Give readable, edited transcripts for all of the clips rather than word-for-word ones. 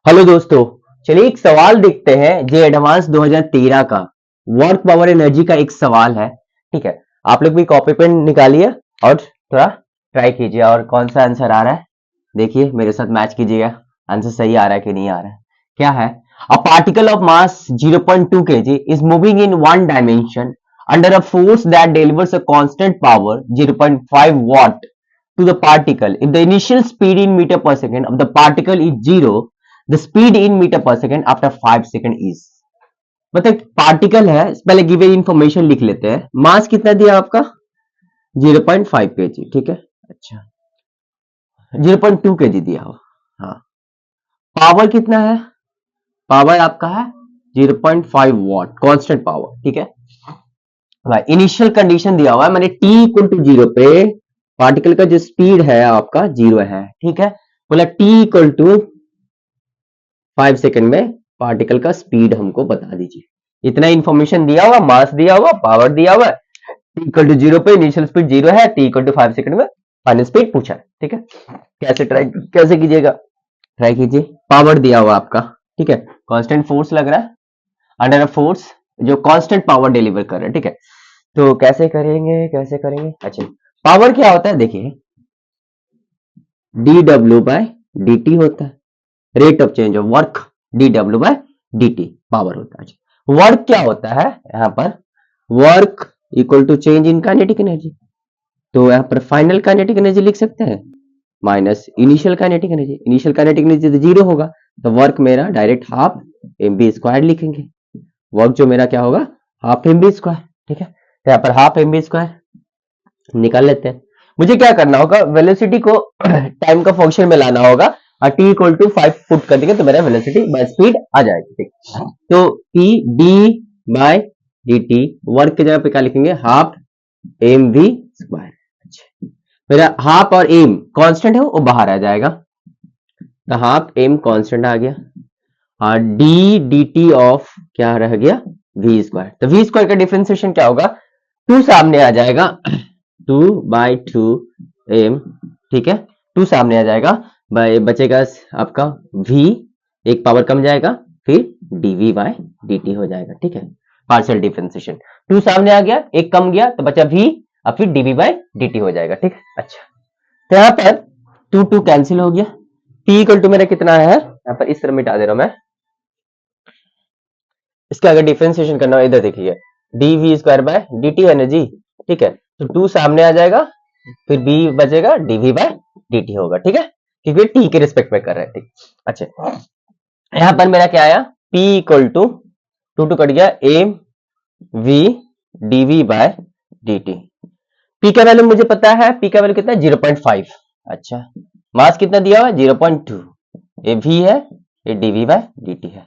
Hello दोस्तों, चलिए एक सवाल देखते हैं जे एडवांस 2013 का वर्क पावर एनर्जी का एक सवाल है। ठीक है, आप लोग भी कॉपी पेन निकालिए और थोड़ा ट्राई कीजिए और कौन सा आंसर आ रहा है देखिए, मेरे साथ मैच कीजिएगा। आंसर सही आ रहा है कि नहीं आ रहा है। क्या है? A particle of mass 0.2 kg is moving in one dimension under a force that delivers a constant power 0.5 watt to the particle. If the initial speed in meter per second of the particle is zero, the speed in meter per second after 5 second is। मतलब particle है, पहले given information लिख लेते हैं। मास कितना दिया आपका? 0.5 kg। ठीक है, अच्छा 0.2 kg दिया हो। हाँ, पावर कितना है? पावर आपका है 0.5 वॉट कांस्टेंट पावर। ठीक है भाई, इनिशियल कंडीशन दिया हुआ है, मैंने t इक्वल टू जीरो पे पार्टिकल का जो स्पीड है आपका जीरो है। ठीक है, बोला t इक्वल टू 5 सेकंड में पार्टिकल का स्पीड हमको बता दीजिए। इतना इंफॉर्मेशन दिया हुआ, मास दिया हुआ, पावर दिया हुआ है, t इक्वल टू जीरो पे इनिशियल स्पीड जीरो है, t इक्वल टू 5 सेकंड में फाइनल स्पीड पूछा है। ठीक है, कैसे कीजिएगा, ट्राई कीजिए। पावर दिया हुआ आपका, ठीक है, कांस्टेंट फोर्स लग रहा है, अंडर अ फोर्स जो कांस्टेंट पावर डिलीवर कर रहा है। ठीक है, तो कैसे करेंगे? अच्छा, पावर क्या होता है देखिए, डी डब्ल्यू बाय डी टी होता है। Rate of change of work d डब्ल्यू बाय डी टी पावर होता है। वर्क क्या होता है यहां पर? Work equal to change in kinetic energy. तो यहां पर फाइनल काइनेटिक एनर्जी लिख सकते हैं minus initial kinetic energy. Initial kinetic energy तो जीरो होगा, तो वर्क मेरा direct half m v square लिखेंगे। वर्क जो मेरा क्या होगा? Half m v square. ठीक है, तो यहाँ पर हाफ एम बी स्क्वायर निकाल लेते हैं। मुझे क्या करना होगा? वेलोसिटी को टाइम का फंक्शन में लाना होगा और टी इक्वल टू 5 पुट कर देंगे तो मेरा वेलोसिटी बाय स्पीड आ जाएगी। ठीक, तो p d by d t work की जगह पे क्या लिखेंगे? Half m v square. मेरा हाफ और एम कांस्टेंट है वो बाहर आ जाएगा, तो हाफ एम कांस्टेंट आ गया और डी डी टी ऑफ क्या रह गया? V square. तो वी स्क्वायर का डिफरेंशिएशन क्या होगा? 2 सामने आ जाएगा, 2 बाई 2 एम। ठीक है, 2 सामने आ जाएगा, बचेगा आपका v, एक पावर कम जाएगा, फिर dv बाय dt हो जाएगा। ठीक है, पार्शियल डिफरेंशिएशन 2 सामने आ गया, एक कम गया तो बचा v और फिर dv बाय dt हो जाएगा। ठीक, अच्छा, तो यहाँ पर 2 2 कैंसिल हो गया। t इक्वल टू मेरा कितना है? यहाँ पर इस तरह मिटा दे रहा हूं मैं। इसका अगर डिफरेंशिएशन करना हो, इधर देखिए, dv स्क्वायर बाय dt है ना जी। ठीक है, तो 2 सामने आ जाएगा, फिर b बचेगा, dv बाय dt होगा। ठीक है, क्योंकि t के रिस्पेक्ट में कर रहे हैं। ठीक, अच्छा, यहां पर मेरा क्या आया? p इक्वल टू 2 2 कट गया, m v dv by dt। p का वैल्यू मुझे पता है, p का वैल्यू कितना है? 0.5। अच्छा, मास कितना दिया हुआ है? 0.2। ये v है, ये dv बाय dt है।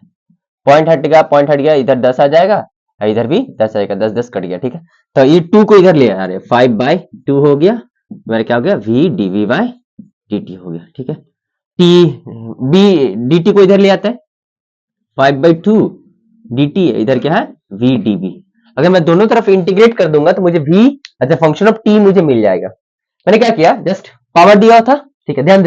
पॉइंट हट गया, इधर 10 आ जाएगा और इधर भी 10 आएगा, 10 10 कट गया। ठीक है, तो ये 2 को इधर ले आ रहे, 5 बाई 2 हो गया, मेरा क्या हो गया? v dv बाय dt हो गया। ठीक है, t b dt को इधर ले आता है, 5 बाई 2 dt इधर क्या है? v dv। अगर मैं दोनों तरफ इंटीग्रेट कर दूंगा तो मुझे v as a function of t मुझे मिल जाएगा। मैंने क्या किया? जस्ट पावर दिया था। ठीक है, ध्यान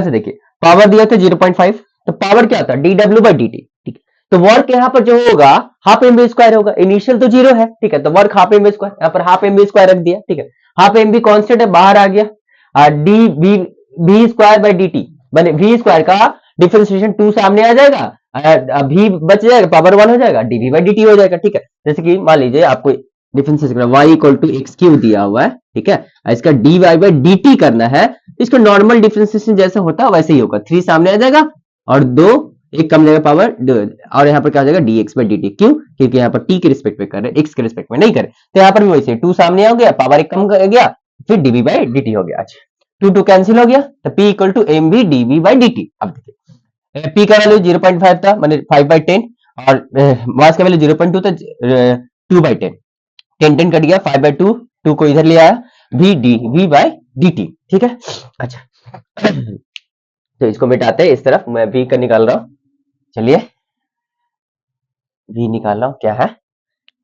से देखिए, पावर दिया था 0.5, तो पावर क्या था? dw by dt। ठीक है, तो वर्क यहाँ पर जो होगा हाफ एम बी स्क्वायर होगा, इनिशियल तो जीरो है। ठीक है, तो work half m v square, यहाँ पर हाफ एम बी स्क्वायर रख दिया। ठीक है, हाफ एम बी कॉन्स्टेंट है, बाहर आ गया, d v v square by d t, मैंने वी स्क्वायर का डिफरेंशिएशन 2 सामने आ जाएगा, भी बच जाएगा, पावर 1 हो जाएगा, dv बाई dt हो जाएगा। ठीक है, जैसे कि मान लीजिए आपको डिफरेंशिएशन करना y equal to x cube दिया हुआ है। ठीक है, इसका dy बाई dt करना है, इसको नॉर्मल डिफरेंशिएशन जैसा होता है वैसे ही होगा, 3 सामने आ जाएगा और 2 एक कम जाएगा पावर, और यहाँ पर क्या हो जाएगा? dx by dt। क्यों? क्योंकि यहाँ पर t के रिस्पेक्ट में कर रहे हैं, x के रिस्पेक्ट में नहीं कर रहे, तो यहाँ पर भी वैसे 2 सामने आ गया, पावर एक कम गया, फिर dv बाई dt हो गया। अच्छा, 2 2 कैंसिल हो गया, तो p equal to m v dv by dt। अब देखिए, p का वैल्यू 0.5 था, मैंने 5 बाई 10, और मास का वैल्यू 0.2 था, 2 बाई 10, 10 10 कट गया, 5 बाई 2, 2 को इधर ले आया, v बाई dt। ठीक है, अच्छा, तो इसको मिटाते हैं, इस तरफ मैं v का निकाल रहा हूं। चलिए, v निकाल रहा हूं, क्या है?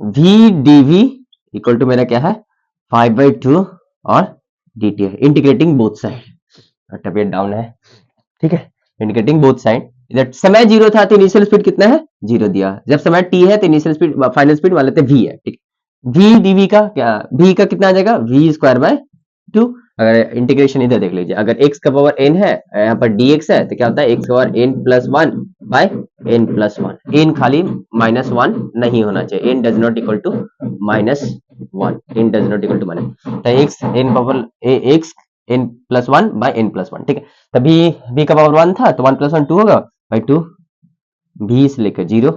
v dv इक्वल टू मेरा क्या है? 5 बाई 2 और dt है, इंटीग्रेटिंग बोथ साइड, तबियत डाउन है। ठीक है, इंटीग्रेटिंग बोथ साइड, इधर समय 0 था तो इनिशियल स्पीड कितना है 0 दिया, जब समय t है तो इनिशियल स्पीड फाइनल स्पीड मान लेते हैं v है, ठीक है। v dv का क्या, v का कितना आ जाएगा v स्क्वायर बाय 2। अगर इंटीग्रेशन इधर देख लीजिए, अगर x का पावर n है यहाँ पर dx है तो क्या होता है x का power n plus 1 by n plus 1। n खाली -1 नहीं होना चाहिए, n does not equal to -1, n does not equal to minus, तो x n power x n plus 1 by n plus 1, ठीक है। तभी v का पावर 1 था तो 1 प्लस 1 2 होगा बाई 2, v से लेकर 0,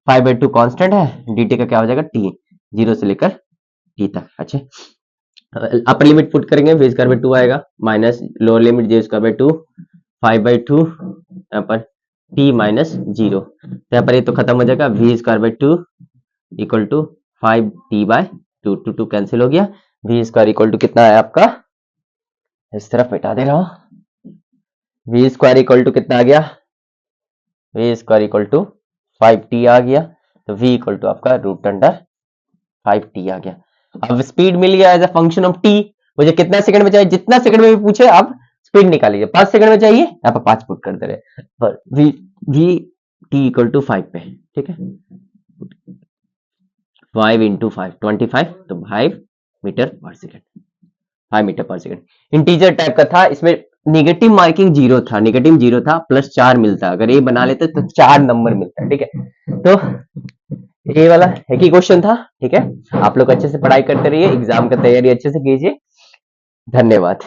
5/2 कांस्टेंट है, dt का क्या हो जाएगा t, 0 से लेकर t तक। अच्छा, अपर लिमिट पुट करेंगे v स्क्वायर बाई 2 आएगा, minus lower limit j square by 2, 5/2 यहाँ पर t माइनस 0, तो यहाँ पर ये तो खत्म हो जाएगा, v square by 2 equal to 5t by 2, 2 cancel हो गया, v स्क्वायर इक्वल टू कितना है आपका, इस तरफ मिटा दे रहा हूं, v स्क्वायर इक्वल टू कितना आ गया, v square equal to 5t आ गया, तो v इक्वल टू आपका रूट अंडर 5t आ गया। अब स्पीड मिल गया as a function of t, मुझे कितना सेकंड में चाहिए, जितना सेकंड में भी पूछे आप स्पीड निकालिए, 5 सेकंड में चाहिए यहाँ पर 5 पुट कर दे रहे पर v t इक्वल टू 5 पे, ठीक है, 5 इंटू 5 25, तो 5 मीटर पर सेकंड, 5 मीटर पर सेकंड। इंटीजर टाइप का था, इसमें नेगेटिव मार्किंग 0 था, नेगेटिव 0 था, प्लस 4 मिलता, अगर ये बना लेते तो 4 नंबर मिलता, ठीक है। तो ये वाला एक ही क्वेश्चन था, ठीक है। आप लोग अच्छे से पढ़ाई करते रहिए, एग्जाम का तैयारी अच्छे से कीजिए, धन्यवाद।